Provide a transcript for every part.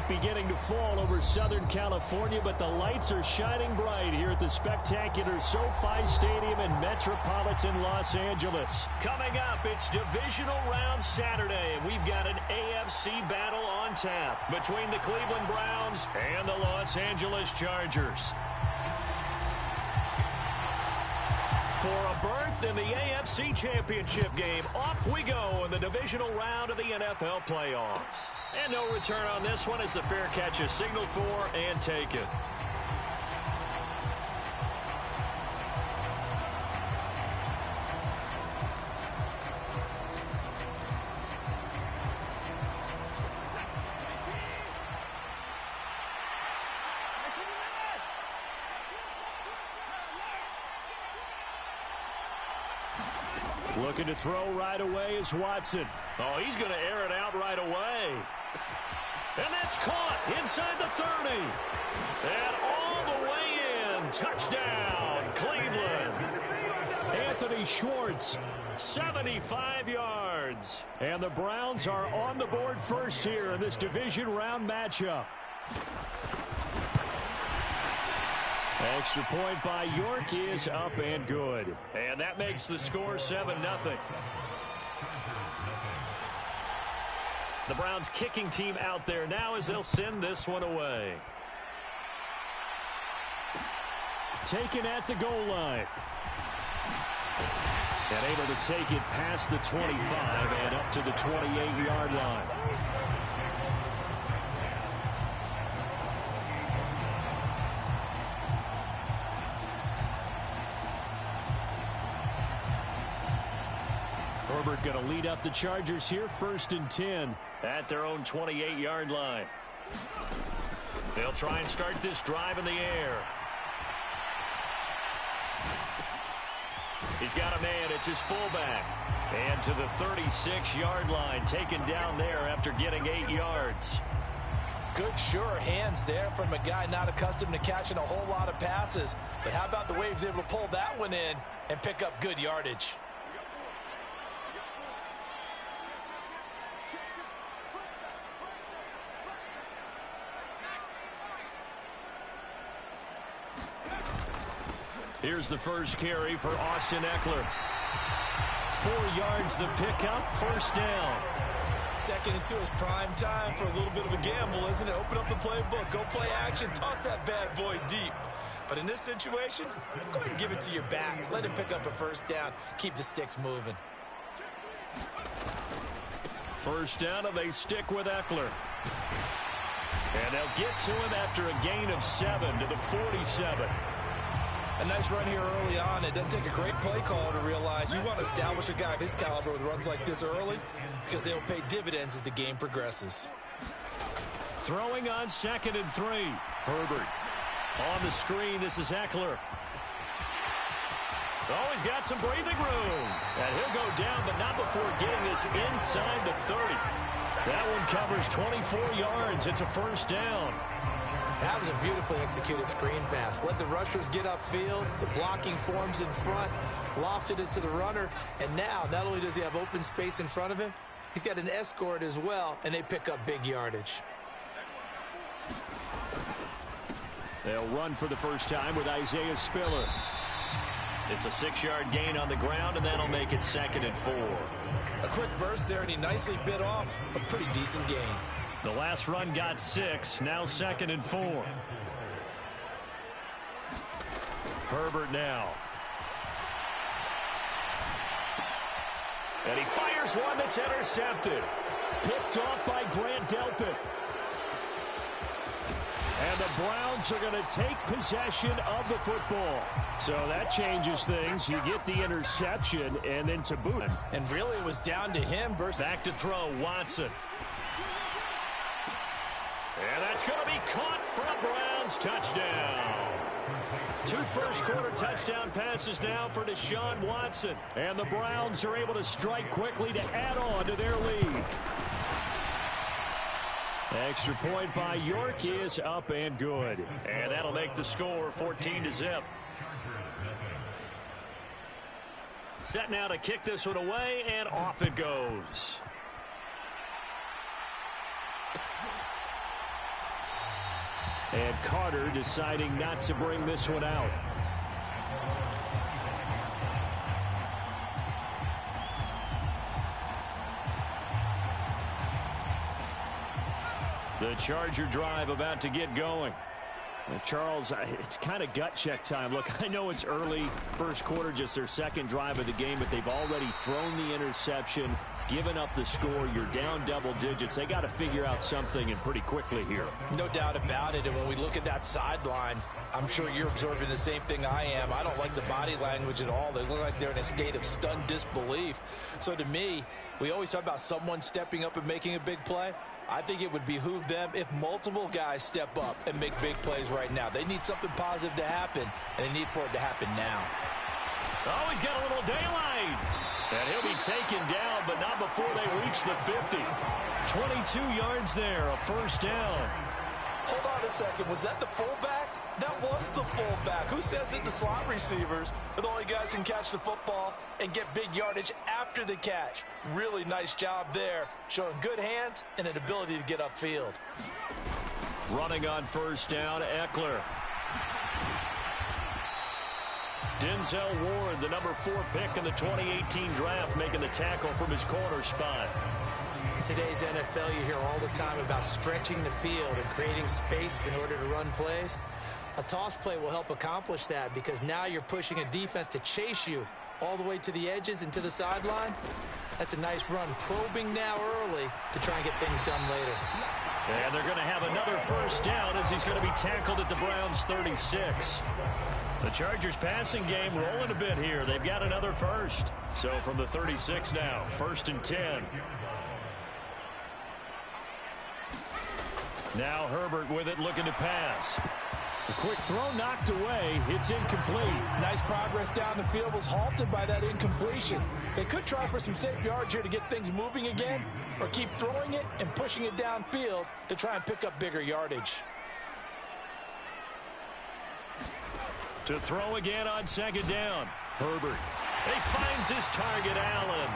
beginning to fall over Southern California, but the lights are shining bright here at the spectacular SoFi Stadium in metropolitan Los Angeles. Coming up, it's Divisional Round Saturday, and we've got an AFC battle on tap between the Cleveland Browns and the Los Angeles Chargers. For a berth in the AFC Championship game, off we go in the divisional round of the NFL playoffs. And no return on this one as the fair catch is signaled for and taken. Looking to throw right away is Watson. Oh, he's going to air it out right away. And that's caught inside the 30. And all the way in. Touchdown, Cleveland. Anthony Schwartz, 75 yards. And the Browns are on the board first here in this division round matchup. Extra point by York is up and good. And that makes the score 7-0. The Browns kicking team out there now as they'll send this one away. Taken at the goal line. And able to take it past the 25 and up to the 28-yard line. Herbert going to lead up the Chargers here, 1st and 10 at their own 28-yard line. They'll try and start this drive in the air. He's got a man. It's his fullback. And to the 36-yard line, taken down there after getting 8 yards. Good, sure hands there from a guy not accustomed to catching a whole lot of passes. But how about the way he was able to pull that one in and pick up good yardage? Here's the first carry for Austin Ekeler. 4 yards the pickup, 1st down. Second and 2 is prime time for a little bit of a gamble, isn't it? Open up the playbook, go play action, toss that bad boy deep. But in this situation, go ahead and give it to your back. Let him pick up a 1st down, keep the sticks moving. 1st down, and they stick with Ekeler. And they'll get to him after a gain of 7 to the 47. A nice run here early on. It doesn't take a great play caller to realize you want to establish a guy of his caliber with runs like this early because they'll pay dividends as the game progresses. Throwing on 2nd and 3. Herbert. On the screen, this is Ekeler. Oh, he's got some breathing room. And he'll go down, but not before getting this inside the 30. That one covers 24 yards. It's a 1st down. That was a beautifully executed screen pass. Let the rushers get upfield. The blocking forms in front. Lofted it to the runner. And now, not only does he have open space in front of him, he's got an escort as well, and they pick up big yardage. They'll run for the first time with Isaiah Spiller. It's a 6-yard gain on the ground, and that'll make it 2nd and 4. A quick burst there, and he nicely bit off a pretty decent gain. The last run got 6, now 2nd and 4. Herbert now. And he fires one that's intercepted. Picked off by Grant Delpit. And the Browns are going to take possession of the football. So that changes things. You get the interception and then to boot. And really it was down to him versus back to throw, Watson. And that's going to be caught for a Browns touchdown. 2 first-quarter touchdown passes now for Deshaun Watson. And the Browns are able to strike quickly to add on to their lead. Extra point by York is up and good. And that'll make the score 14-0. Set now to kick this one away, and off it goes. And Carter deciding not to bring this one out. The Charger drive about to get going. Charles, it's kind of gut check time. Look, I know it's early, first quarter, just their second drive of the game, but they've already thrown the interception, given up the score. You're down double digits. They got to figure out something, and pretty quickly here. No doubt about it. And when we look at that sideline, I'm sure you're observing the same thing I am. I don't like the body language at all. They look like they're in a state of stunned disbelief. So to me, we always talk about someone stepping up and making a big play. I think it would behoove them if multiple guys step up and make big plays right now. They need something positive to happen, and they need for it to happen now. Oh, he's got a little daylight. And he'll be taken down, but not before they reach the 50. 22 yards there, a first down. Hold on a second. Was that the fullback? That was the fullback. Who says it? The slot receivers are the only guys who can catch the football and get big yardage after the catch. Really nice job there, showing good hands and an ability to get upfield. Running on first down, Eckler. Denzel Ward, the number 4 pick in the 2018 draft, making the tackle from his corner spot. In today's NFL, you hear all the time about stretching the field and creating space in order to run plays. A toss play will help accomplish that because now you're pushing a defense to chase you all the way to the edges and to the sideline. That's a nice run, probing now early to try and get things done later. And they're going to have another first down as he's going to be tackled at the Browns' 36. The Chargers passing game rolling a bit here. They've got another first. So from the 36 now, 1st and 10. Now Herbert with it, looking to pass. A quick throw knocked away. It's incomplete. Nice progress down the field, was halted by that incompletion. They could try for some safe yards here to get things moving again, or keep throwing it and pushing it downfield to try and pick up bigger yardage. To throw again on second down. Herbert. He finds his target, Allen.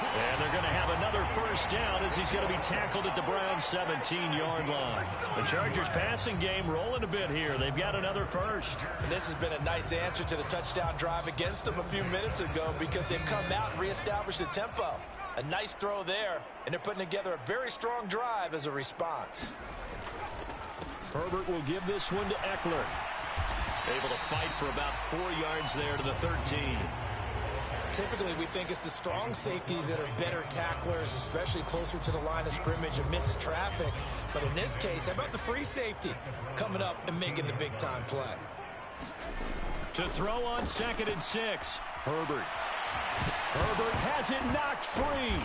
And they're going to have another first down as he's going to be tackled at the Browns' 17-yard line. The Chargers passing game rolling a bit here. They've got another first. And this has been a nice answer to the touchdown drive against them a few minutes ago because they've come out and reestablished the tempo. A nice throw there, and they're putting together a very strong drive as a response. Herbert will give this one to Eckler. Able to fight for about 4 yards there to the 13. Typically, we think it's the strong safeties that are better tacklers, especially closer to the line of scrimmage amidst traffic. But in this case, how about the free safety coming up and making the big-time play? To throw on 2nd and 6. Herbert. Herbert has it knocked free.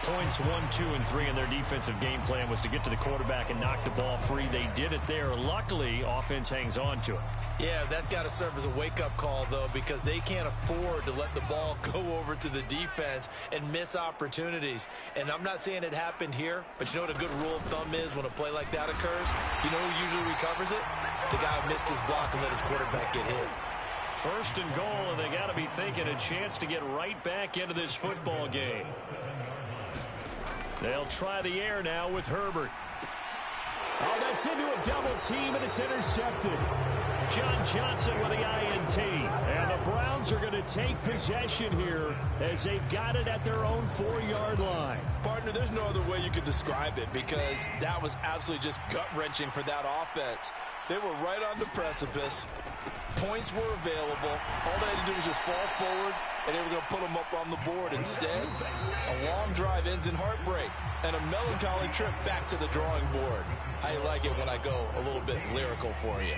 Points 1, 2, and 3 in their defensive game plan was to get to the quarterback and knock the ball free. They did it there. Luckily, offense hangs on to it. Yeah, that's got to serve as a wake-up call, though, because they can't afford to let the ball go over to the defense and miss opportunities. And I'm not saying it happened here, but you know what a good rule of thumb is when a play like that occurs? You know who usually recovers it? The guy who missed his block and let his quarterback get hit. 1st and goal, and they got to be thinking a chance to get right back into this football game. They'll try the air now with Herbert. Oh, that's into a double team, and it's intercepted. John Johnson with the INT. And the Browns are going to take possession here as they've got it at their own 4-yard line. Partner, there's no other way you could describe it because that was absolutely just gut-wrenching for that offense. They were right on the precipice. Points were available. All they had to do was just fall forward, and they were going to put them up on the board. Instead, a long drive ends in heartbreak and a melancholy trip back to the drawing board. I like it when I go a little bit lyrical for you.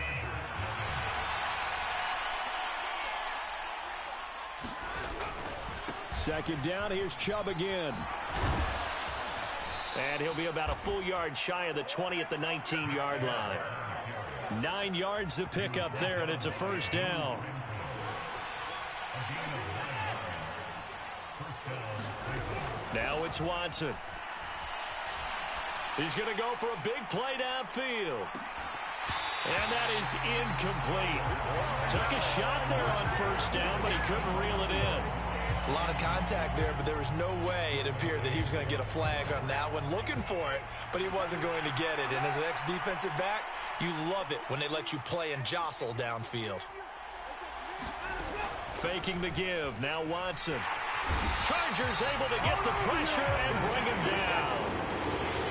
Second down, here's Chubb again. And he'll be about a full yard shy of the 20 at the 19-yard line. 9 yards to pick up there, and it's a first down. Now it's Watson. He's going to go for a big play downfield. And that is incomplete. Took a shot there on first down, but he couldn't reel it in. A lot of contact there, but there was no way it appeared that he was going to get a flag on that one. Looking for it, but he wasn't going to get it. And as an ex-defensive back, you love it when they let you play and jostle downfield. Faking the give. Now Watson. Chargers able to get the pressure and bring him down.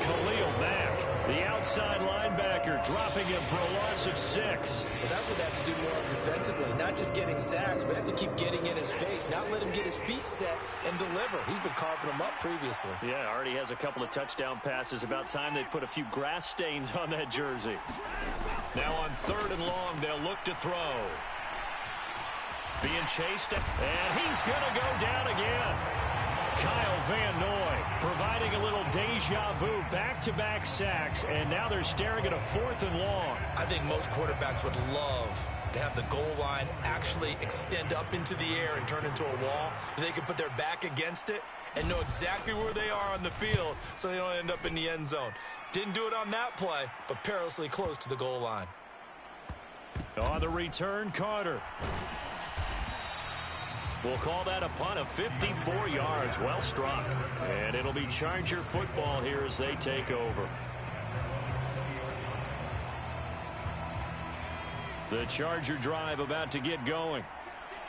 Khalil Mack, the outside linebacker, dropping him for a loss of 6. Well, that's what they have to do more of defensively. Not just getting sacks, but have to keep getting in his face. Not let him get his feet set and deliver. He's been carving them up previously. Yeah, already has a couple of touchdown passes. About time they put a few grass stains on that jersey. Now on 3rd and long, they'll look to throw. Being chased, and he's going to go down again. Kyle Van Noy providing a little deja vu, back-to-back sacks, and now they're staring at a 4th and long. I think most quarterbacks would love to have the goal line actually extend up into the air and turn into a wall. They could put their back against it and know exactly where they are on the field so they don't end up in the end zone. Didn't do it on that play, but perilously close to the goal line. On the return, Carter. We'll call that a punt of 54 yards. Well struck. And it'll be Charger football here as they take over. The Charger drive about to get going.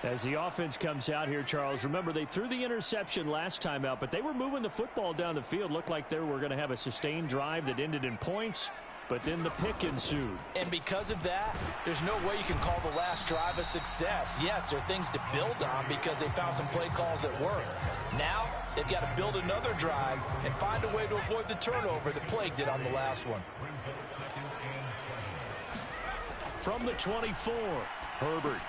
As the offense comes out here, Charles, remember they threw the interception last time out, but they were moving the football down the field. Looked like they were going to have a sustained drive that ended in points. But then the pick ensued. And because of that, there's no way you can call the last drive a success. Yes, there are things to build on because they found some play calls that work. Now, they've got to build another drive and find a way to avoid the turnover that plagued it on the last one. From the 24, Herbert.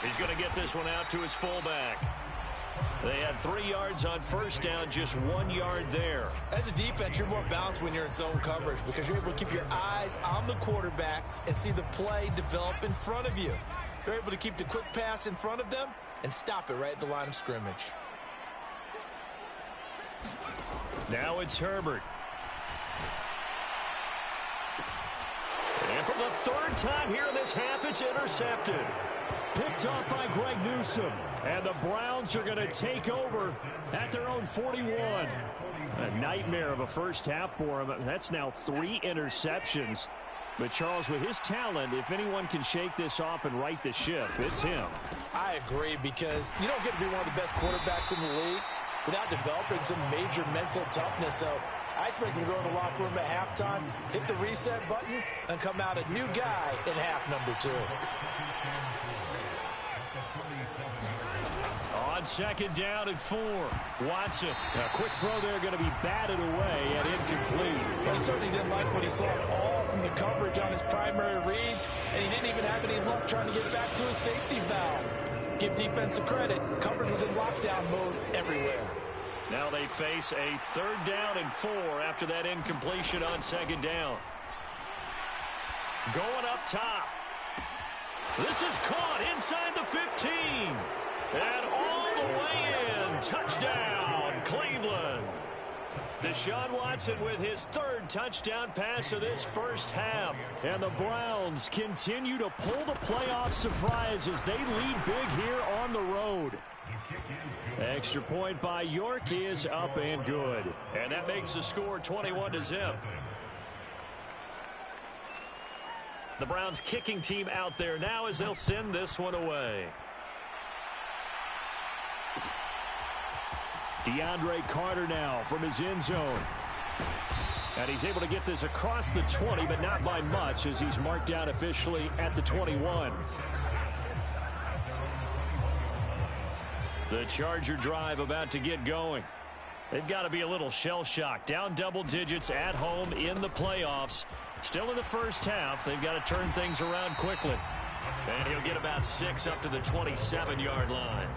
He's going to get this one out to his fullback. They had 3 yards on first down, just 1 yard there. As a defense, you're more balanced when you're in zone coverage because you're able to keep your eyes on the quarterback and see the play develop in front of you. They're able to keep the quick pass in front of them and stop it right at the line of scrimmage. Now it's Herbert. And for the 3rd time here in this half, it's intercepted. Picked off by Greg Newsome. And the Browns are going to take over at their own 41. A nightmare of a first half for him. That's now 3 interceptions. But Charles, with his talent, if anyone can shake this off and right the ship, it's him. I agree, because you don't get to be one of the best quarterbacks in the league without developing some major mental toughness. So I expect him to go in the locker room at halftime, hit the reset button, and come out a new guy in half number 2. On 2nd down and 4, Watson. A quick throw there going to be batted away and incomplete. Well, he certainly didn't like what he saw at all from the coverage on his primary reads, and he didn't even have any luck trying to get back to his safety valve. Give defensive credit. Coverage was in lockdown mode everywhere. Now they face a 3rd down and 4 after that incompletion on 2nd down. Going up top. This is caught inside the 15. And all the way in. Touchdown, Cleveland. Deshaun Watson with his 3rd touchdown pass of this first half. And the Browns continue to pull the playoff surprise as they lead big here on the road. Extra point by York is up and good. And that makes the score 21-0. The Browns kicking team out there now as they'll send this one away. DeAndre Carter now from his end zone. And he's able to get this across the 20, but not by much as he's marked down officially at the 21. The Charger drive about to get going. They've got to be a little shell-shocked. Down double digits at home in the playoffs. Still in the first half. They've got to turn things around quickly. And he'll get about 6 up to the 27-yard line.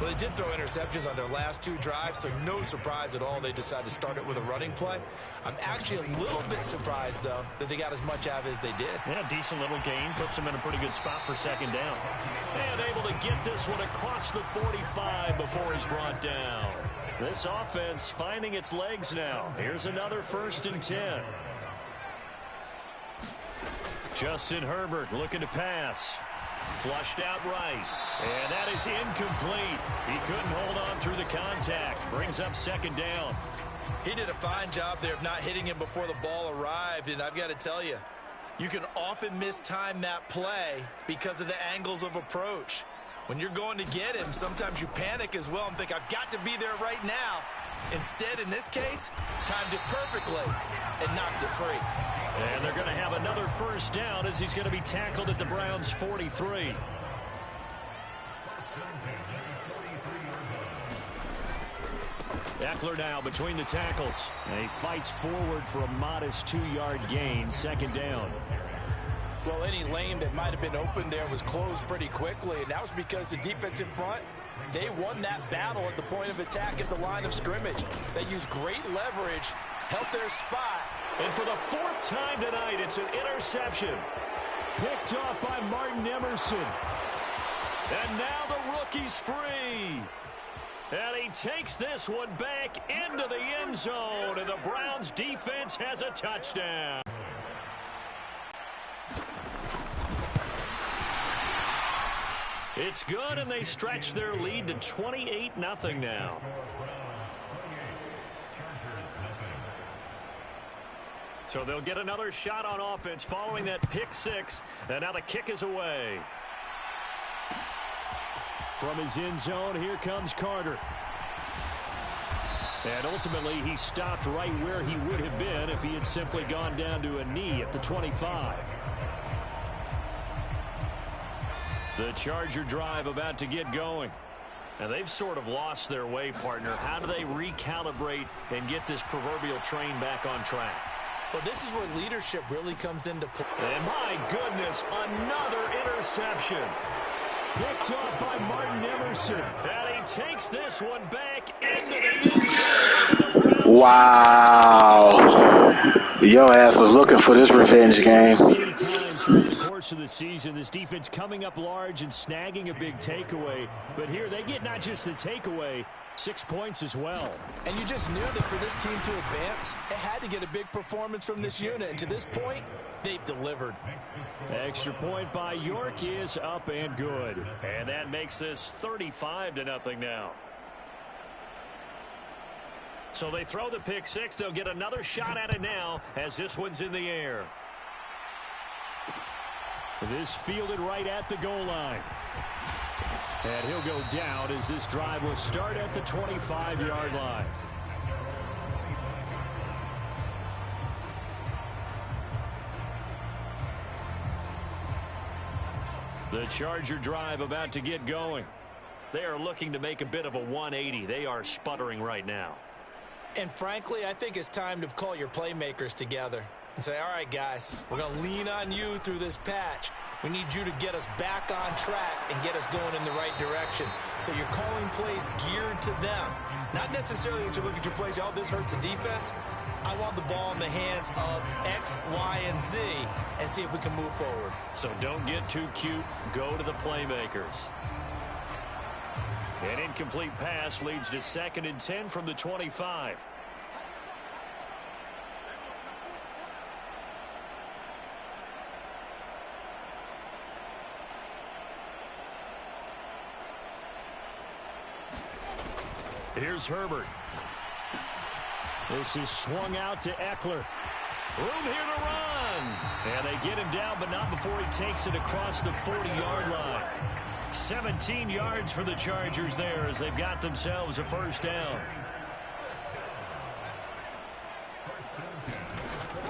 Well, they did throw interceptions on their last 2 drives, so no surprise at all they decided to start it with a running play. I'm actually a little bit surprised, though, that they got as much out of it as they did. Yeah, decent little gain. Puts them in a pretty good spot for 2nd down. And able to get this one across the 45 before he's brought down. This offense finding its legs now. Here's another 1st and 10. Justin Herbert looking to pass. Flushed out right. And that is incomplete. He couldn't hold on through the contact. Brings up second down. He did a fine job there of not hitting him before the ball arrived. And I've got to tell you, you can often mistime that play because of the angles of approach. When you're going to get him, sometimes you panic as well and think, I've got to be there right now. Instead, in this case, timed it perfectly and knocked it free. And they're going to have another first down as he's going to be tackled at the Browns' 43. Eckler now between the tackles. And he fights forward for a modest 2-yard gain, second down. Well, any lane that might have been open there was closed pretty quickly, and that was because the defensive front, they won that battle at the point of attack at the line of scrimmage. They used great leverage, held their spot. And for the 4th time tonight, it's an interception. Picked off by Martin Emerson. And now the rookie's free. And he takes this one back into the end zone, and the Browns defense has a touchdown. It's good, and they stretch their lead to 28-0 now. So they'll get another shot on offense following that pick six, and now the kick is away. From his end zone, here comes Carter. And ultimately, he stopped right where he would have been if he had simply gone down to a knee at the 25. The Charger drive about to get going. And they've sort of lost their way, partner. How do they recalibrate and get this proverbial train back on track? Well, this is where leadership really comes into play. And my goodness, another interception. Picked off by Martin Emerson. And he takes this one back into the end zone. Wow. Your ass was looking for this revenge game. Many times through the course of the season, this defense coming up large and snagging a big takeaway. But here they get not just the takeaway, 6 points as well. And you just knew that for this team to advance, it had to get a big performance from this unit. And to this point, they've delivered. Extra point by York is up and good. And that makes this 35-0 now. So they throw the pick six. They'll get another shot at it now as this one's in the air. This fielded right at the goal line. And he'll go down as this drive will start at the 25-yard line. The Charger drive about to get going. They are looking to make a bit of a 180. They are sputtering right now. And frankly, I think it's time to call your playmakers together and say, all right, guys, we're going to lean on you through this patch. We need you to get us back on track and get us going in the right direction. So you're calling plays geared to them. Not necessarily when you look at your plays, oh, this hurts the defense. I want the ball in the hands of X, Y, and Z and see if we can move forward. So don't get too cute. Go to the playmakers. An incomplete pass leads to 2nd and 10 from the 25. Here's Herbert. This is swung out to Eckler. Room here to run. And they get him down, but not before he takes it across the 40-yard line. 17 yards for the Chargers there as they've got themselves a first down.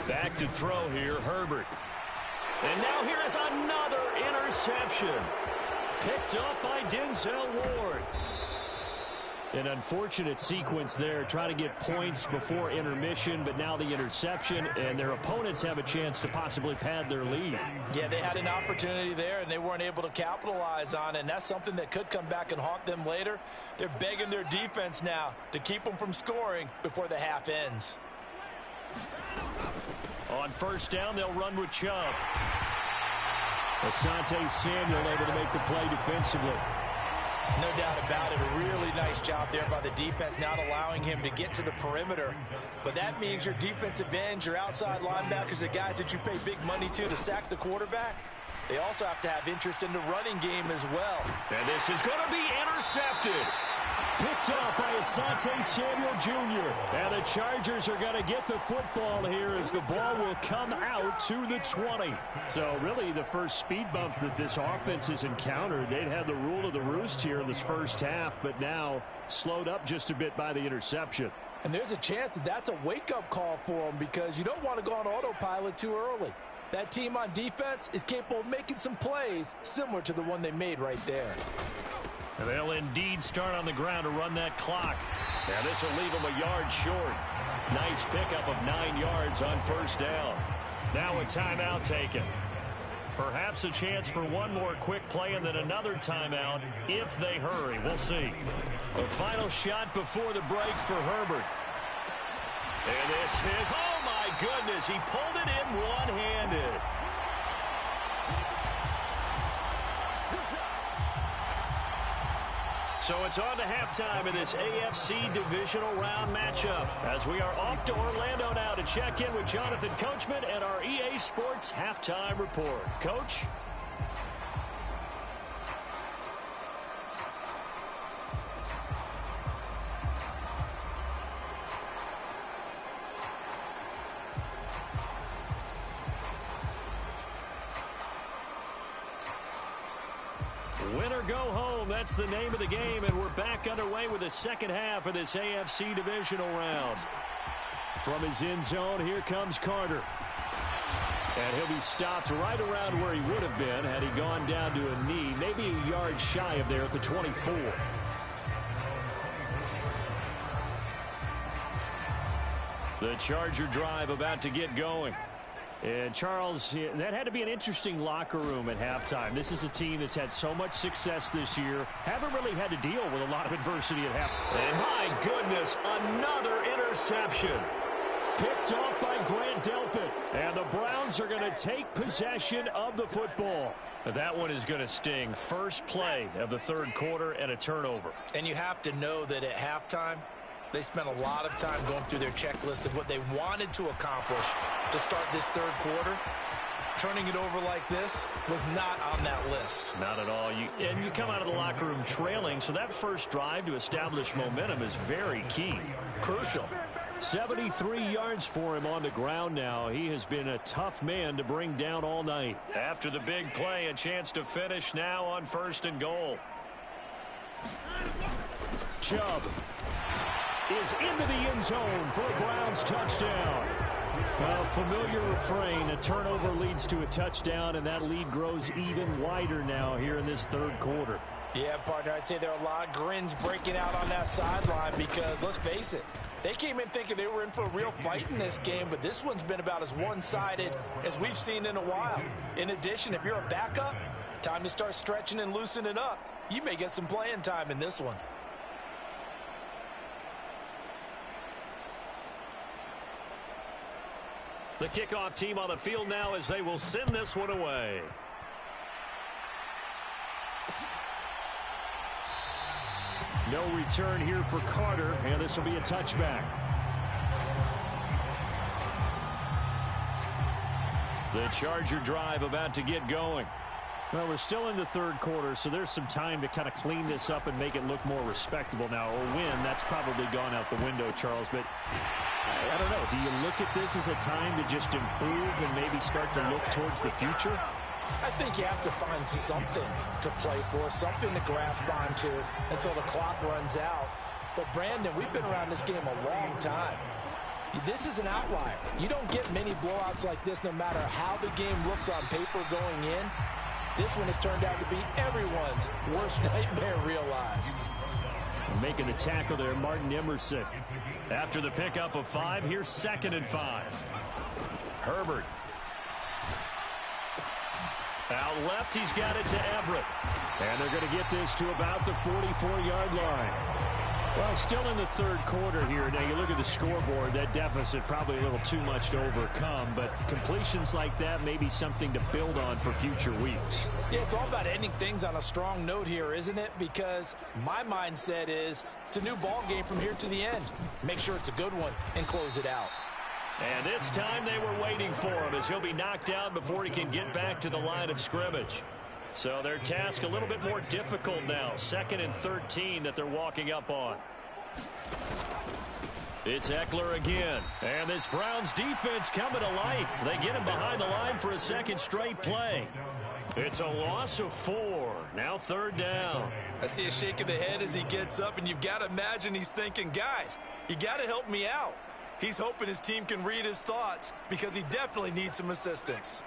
Back to throw here, Herbert. And now here is another interception. Picked up by Denzel Ward. An unfortunate sequence there, trying to get points before intermission, but now the interception, and their opponents have a chance to possibly pad their lead. Yeah, they had an opportunity there, and they weren't able to capitalize on it, and that's something that could come back and haunt them later. They're begging their defense now to keep them from scoring before the half ends. On first down, they'll run with Chubb. Asante Samuel able to make the play defensively. No doubt about it. A really nice job there by the defense, not allowing him to get to the perimeter. But that means your defensive ends, your outside linebackers, the guys that you pay big money to sack the quarterback, They also have to have interest in the running game as well. And this is going to be intercepted. Picked off by Asante Samuel Jr. And the Chargers are going to get the football here as the ball will come out to the 20. So really the first speed bump that this offense has encountered. They'd had the rule of the roost here in this first half, but now slowed up just a bit by the interception. And there's a chance that that's a wake-up call for them because you don't want to go on autopilot too early. That team on defense is capable of making some plays similar to the one they made right there. And they'll indeed start on the ground to run that clock. And this will leave them a yard short. Nice pickup of 9 yards on first down. Now a timeout taken. Perhaps a chance for one more quick play and then another timeout if they hurry. We'll see. The final shot before the break for Herbert. And this is, oh my goodness, he pulled it in one-handed. So it's on to halftime in this AFC divisional round matchup as we are off to Orlando now to check in with Jonathan Coachman and our EA Sports halftime report. Coach? Win or go home, that's the name of the game, and we're back underway with the second half of this AFC divisional round. From his end zone, here comes Carter. And he'll be stopped right around where he would have been had he gone down to a knee, maybe a yard shy of there at the 24. The Charger drive about to get going. And Charles, that had to be an interesting locker room at halftime. This is a team that's had so much success this year. Haven't really had to deal with a lot of adversity at halftime. And my goodness, another interception. Picked off by Grant Delpit. And the Browns are going to take possession of the football. That one is going to sting. First play of the third quarter and a turnover. And you have to know that at halftime, they spent a lot of time going through their checklist of what they wanted to accomplish to start this third quarter. Turning it over like this was not on that list. Not at all. You come out of the locker room trailing, so that first drive to establish momentum is very key. Crucial. 73 yards for him on the ground now. He has been a tough man to bring down all night. After the big play, a chance to finish now on first and goal. Chubb is into the end zone for a Browns touchdown. Well, familiar refrain, a turnover leads to a touchdown, and that lead grows even wider now here in this third quarter. Yeah, partner, I'd say there are a lot of grins breaking out on that sideline because, let's face it, they came in thinking they were in for a real fight in this game, but this one's been about as one-sided as we've seen in a while. In addition, if you're a backup, time to start stretching and loosening up. You may get some playing time in this one. The kickoff team on the field now as they will send this one away. No return here for Carter, and this will be a touchback. The Charger drive about to get going. Well, we're still in the third quarter, so there's some time to kind of clean this up and make it look more respectable. Now, a win, that's probably gone out the window, Charles, but I don't know. Do you look at this as a time to just improve and maybe start to look towards the future? I think you have to find something to play for, something to grasp onto until the clock runs out. But, Brandon, we've been around this game a long time. This is an outlier. You don't get many blowouts like this no matter how the game looks on paper going in. This one has turned out to be everyone's worst nightmare realized. Making the tackle there, Martin Emerson. After the pickup of 5, here's 2nd and 5. Herbert. Out left, he's got it to Everett. And they're going to get this to about the 44-yard line. Well, still in the third quarter here. Now, you look at the scoreboard, that deficit probably a little too much to overcome, but completions like that may be something to build on for future weeks. Yeah, it's all about ending things on a strong note here, isn't it? Because my mindset is it's a new ball game from here to the end. Make sure it's a good one and close it out. And this time they were waiting for him as he'll be knocked out before he can get back to the line of scrimmage. So their task a little bit more difficult now. 2nd and 13 that they're walking up on. It's Ekeler again. And this Browns defense coming to life. They get him behind the line for a second straight play. It's a loss of 4. Now 3rd down. I see a shake of the head as he gets up, and you've got to imagine he's thinking, guys, you got to help me out. He's hoping his team can read his thoughts because he definitely needs some assistance.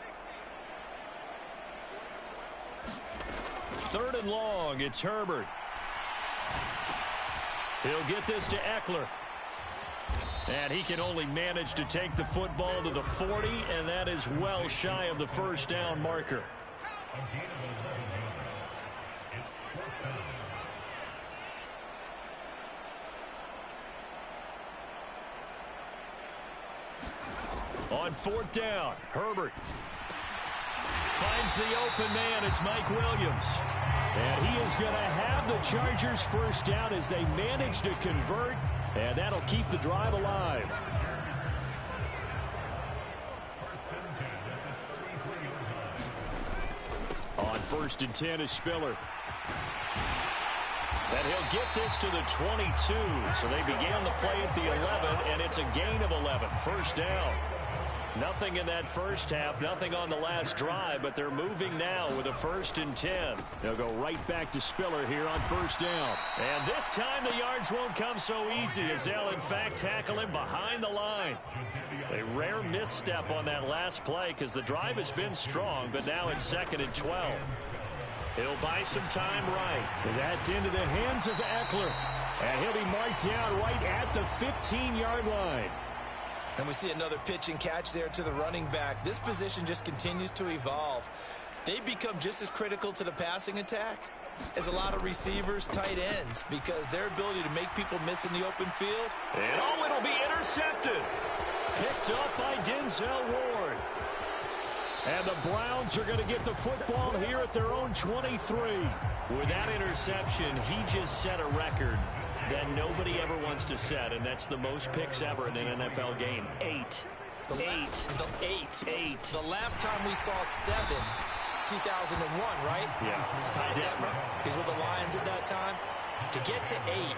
3rd and long. It's Herbert. He'll get this to Ekeler. And he can only manage to take the football to the 40, and that is well shy of the 1st down marker. On 4th down, Herbert finds the open man. It's Mike Williams. And he is going to have the Chargers 1st down as they manage to convert, and that'll keep the drive alive. On 1st and 10 is Spiller. And he'll get this to the 22. So they began the play at the 11, and it's a gain of 11. 1st down. Nothing in that first half, nothing on the last drive, but they're moving now with a 1st and 10. They'll go right back to Spiller here on 1st down. And this time the yards won't come so easy as they'll, in fact, tackle him behind the line. A rare misstep on that last play because the drive has been strong, but now it's 2nd and 12. He'll buy some time right. That's into the hands of Ekeler. And he'll be marked down right at the 15-yard line. And we see another pitch and catch there to the running back. This position just continues to evolve. They become just as critical to the passing attack as a lot of receivers, tight ends, because their ability to make people miss in the open field. And oh, it'll be intercepted. Picked up by Denzel Ward. And the Browns are going to get the football here at their own 23. With that interception, he just set a record that nobody ever wants to set, and that's the most picks ever in an NFL game. 8. Eight. The last time we saw 7, 2001, right? Yeah. He's tied up. He's with the Lions at that time. To get to 8,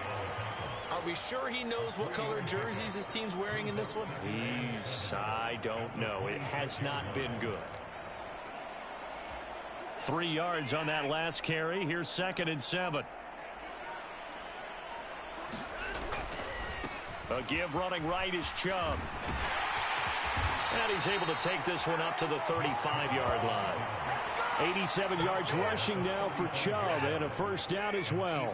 are we sure he knows what color jerseys his team's wearing in this one? I don't know. It has not been good. 3 yards on that last carry. Here's 2nd and 7. A give running right is Chubb. And he's able to take this one up to the 35-yard line. 87 yards rushing now for Chubb, and a 1st down as well.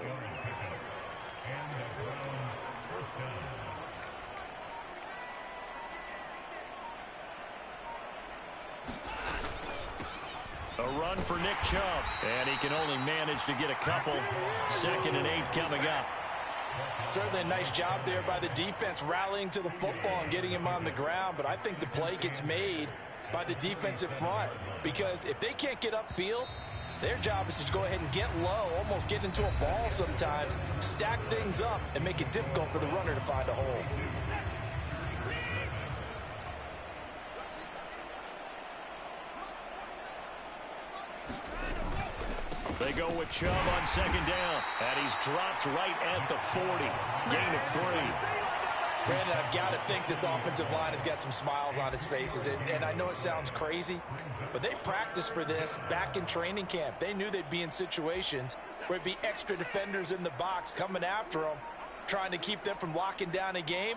A run for Nick Chubb, and he can only manage to get a couple. 2nd and 8 coming up. Certainly a nice job there by the defense rallying to the football and getting him on the ground, but I think the play gets made by the defensive front because if they can't get upfield, their job is to go ahead and get low, almost get into a ball sometimes, stack things up, and make it difficult for the runner to find a hole. They go with Chubb on 2nd down, and he's dropped right at the 40. Gain of 3. Brandon, I've got to think this offensive line has got some smiles on its faces, and I know it sounds crazy, but they practiced for this back in training camp. They knew they'd be in situations where it'd be extra defenders in the box coming after them, trying to keep them from locking down a game.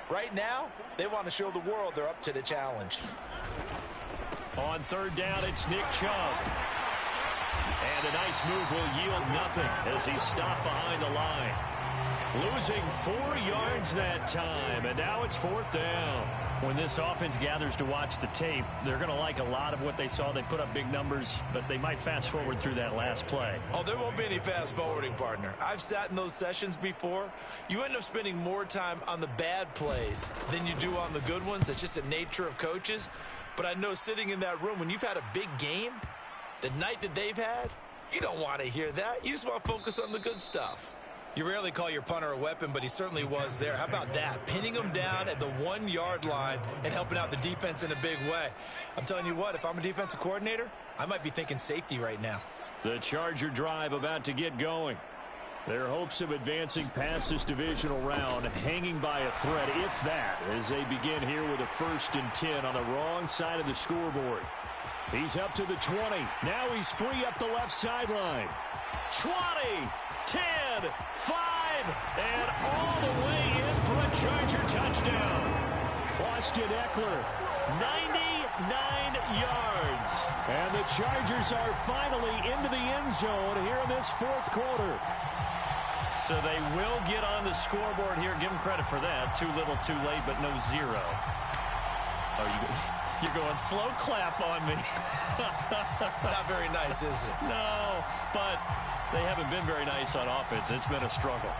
Right now, they want to show the world they're up to the challenge. On 3rd down, it's Nick Chubb. And a nice move will yield nothing as he's stopped behind the line. Losing 4 yards that time, and now it's 4th down. When this offense gathers to watch the tape, they're going to like a lot of what they saw. They put up big numbers, but they might fast forward through that last play. Oh, there won't be any fast forwarding, partner. I've sat in those sessions before. You end up spending more time on the bad plays than you do on the good ones. It's just the nature of coaches. But I know sitting in that room, when you've had a big game, the night that they've had, you don't want to hear that. You just want to focus on the good stuff. You rarely call your punter a weapon, but he certainly was there. How about that? Pinning him down at the 1-yard line and helping out the defense in a big way. I'm telling you what, if I'm a defensive coordinator, I might be thinking safety right now. The Charger drive about to get going. Their hopes of advancing past this divisional round hanging by a thread, if that, as they begin here with a 1st and 10 on the wrong side of the scoreboard. He's up to the 20. Now he's free up the left sideline. 20, 10, 5, and all the way in for a Charger touchdown. Austin Eckler, 99 yards. And the Chargers are finally into the end zone here in this 4th quarter. So they will get on the scoreboard here. Give them credit for that. Too little, too late, but no zero. You're going slow clap on me. Not very nice, is it? No, but they haven't been very nice on offense. It's been a struggle.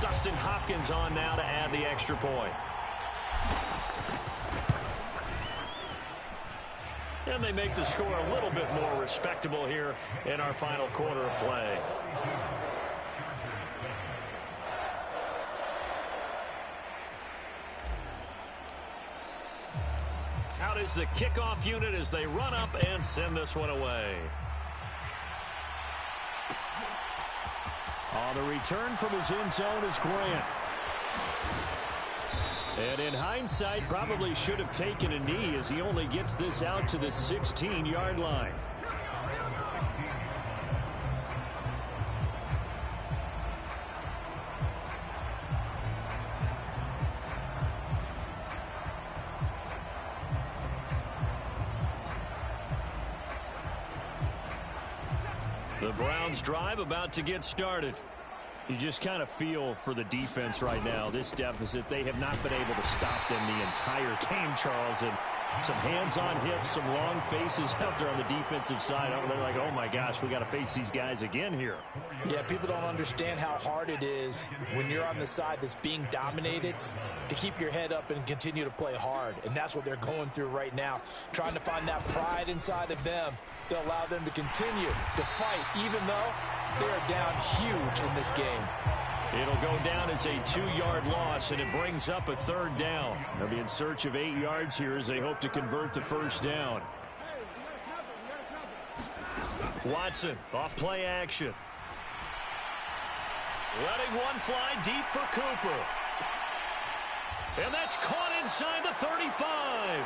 Dustin Hopkins on now to add the extra point. And they make the score a little bit more respectable here in our final quarter of play. Out is the kickoff unit as they run up and send this one away. On the return from his end zone is Grant. And in hindsight, probably should have taken a knee as he only gets this out to the 16-yard line. The Browns drive about to get started. You just kind of feel for the defense right now. This deficit, they have not been able to stop them the entire game, Charles. And some hands on hips, some long faces out there on the defensive side. They're like, oh, my gosh, we got to face these guys again here. Yeah, people don't understand how hard it is when you're on the side that's being dominated to keep your head up and continue to play hard. And that's what they're going through right now, trying to find that pride inside of them to allow them to continue to fight, even though they are down huge in this game. It'll go down as a 2-yard loss, and it brings up a 3rd down. They'll be in search of 8 yards here as they hope to convert the 1st down. Watson off play action. Letting one fly deep for Cooper. And that's caught inside the 35.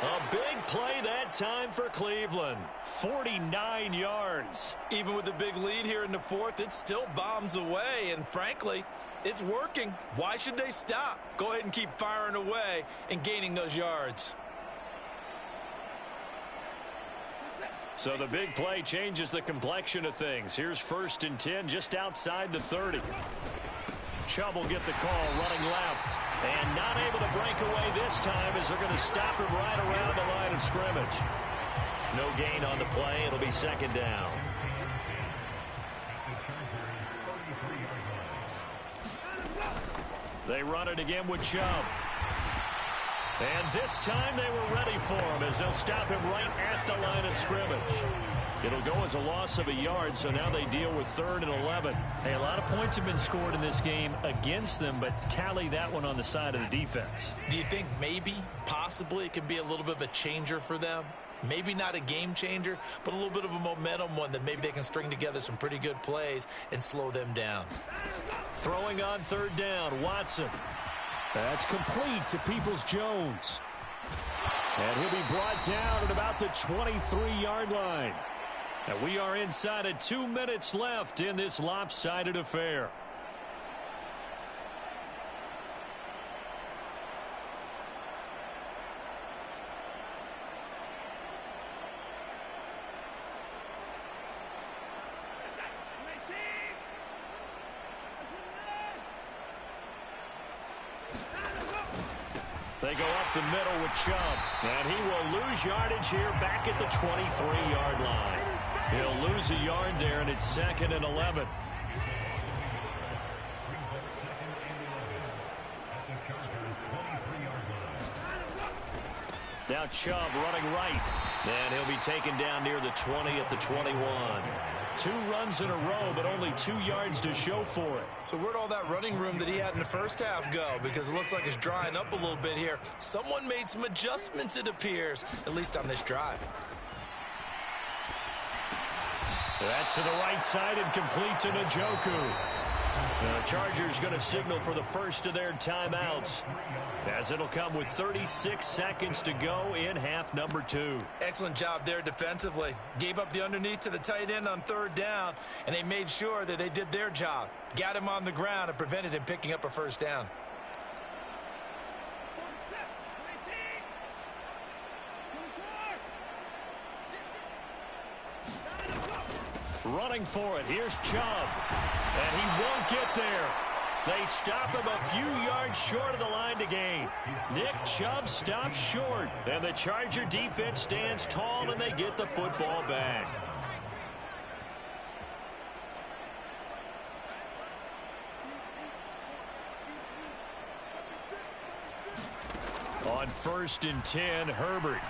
A big play that time for Cleveland. 49 yards. Even with the big lead here in the 4th, it still bombs away. And frankly, it's working. Why should they stop? Go ahead and keep firing away and gaining those yards. So the big play changes the complexion of things. Here's 1st and 10 just outside the 30. Chubb will get the call running left. And not able to break away this time as they're going to stop him right around the line of scrimmage. No gain on the play. It'll be 2nd down. They run it again with Chubb. And this time they were ready for him as they'll stop him right at the line of scrimmage. It'll go as a loss of a yard, so now they deal with 3rd and 11. Hey, a lot of points have been scored in this game against them, but tally that one on the side of the defense. Do you think maybe, possibly, it can be a little bit of a changer for them? Maybe not a game changer, but a little bit of a momentum one that maybe they can string together some pretty good plays and slow them down. Throwing on 3rd down, Watson. That's complete to Peoples-Jones. And he'll be brought down at about the 23-yard line. And we are inside of 2 minutes left in this lopsided affair. They go up the middle with Chubb. And he will lose yardage here back at the 23-yard line. He'll lose a yard there, and it's 2nd and 11. Now Chubb running right. And he'll be taken down near the 20 at the 21. 2 runs in a row, but only 2 yards to show for it. So where'd all that running room that he had in the first half go? Because it looks like it's drying up a little bit here. Someone made some adjustments, it appears, at least on this drive. That's to the right side and complete to Njoku. The Chargers going to signal for the first of their timeouts, as it'll come with 36 seconds to go in half number 2. Excellent job there defensively. Gave up the underneath to the tight end on 3rd down, and they made sure that they did their job. Got him on the ground and prevented him picking up a first down. Running for it. Here's Chubb. And he won't get there. They stop him a few yards short of the line to gain. Nick Chubb stops short. And the Charger defense stands tall, and they get the football back. On 1st and 10, Herbert.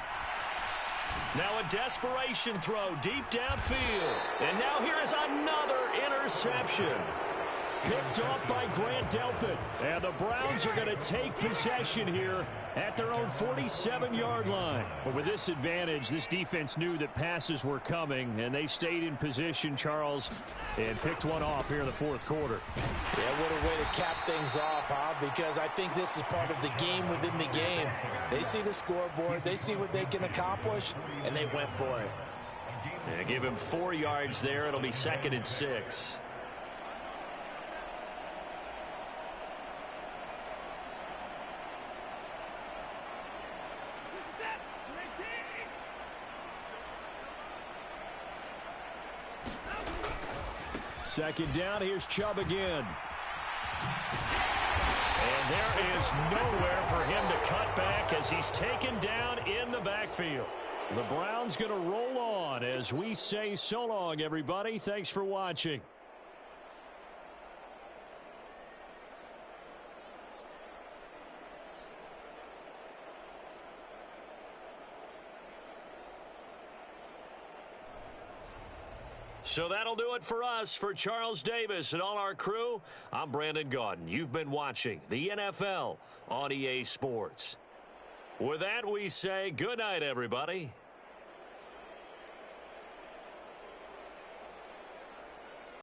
Now a desperation throw deep downfield. And now here is another interception. Picked off by Grant Delpit. And the Browns are going to take possession here at their own 47-yard line. But with this advantage, this defense knew that passes were coming, and they stayed in position, Charles, and picked one off here in the 4th quarter. Yeah, what a way to cap things off, huh? Because I think this is part of the game within the game. They see the scoreboard, they see what they can accomplish, and they went for it. Yeah, give him 4 yards there. It'll be 2nd and 6. Second down, here's Chubb again. And there is nowhere for him to cut back as he's taken down in the backfield. The Browns going to roll on as we say so long, everybody. Thanks for watching. So that'll do it for us. For Charles Davis and all our crew, I'm Brandon Gaudin. You've been watching the NFL on EA Sports. With that, we say good night, everybody.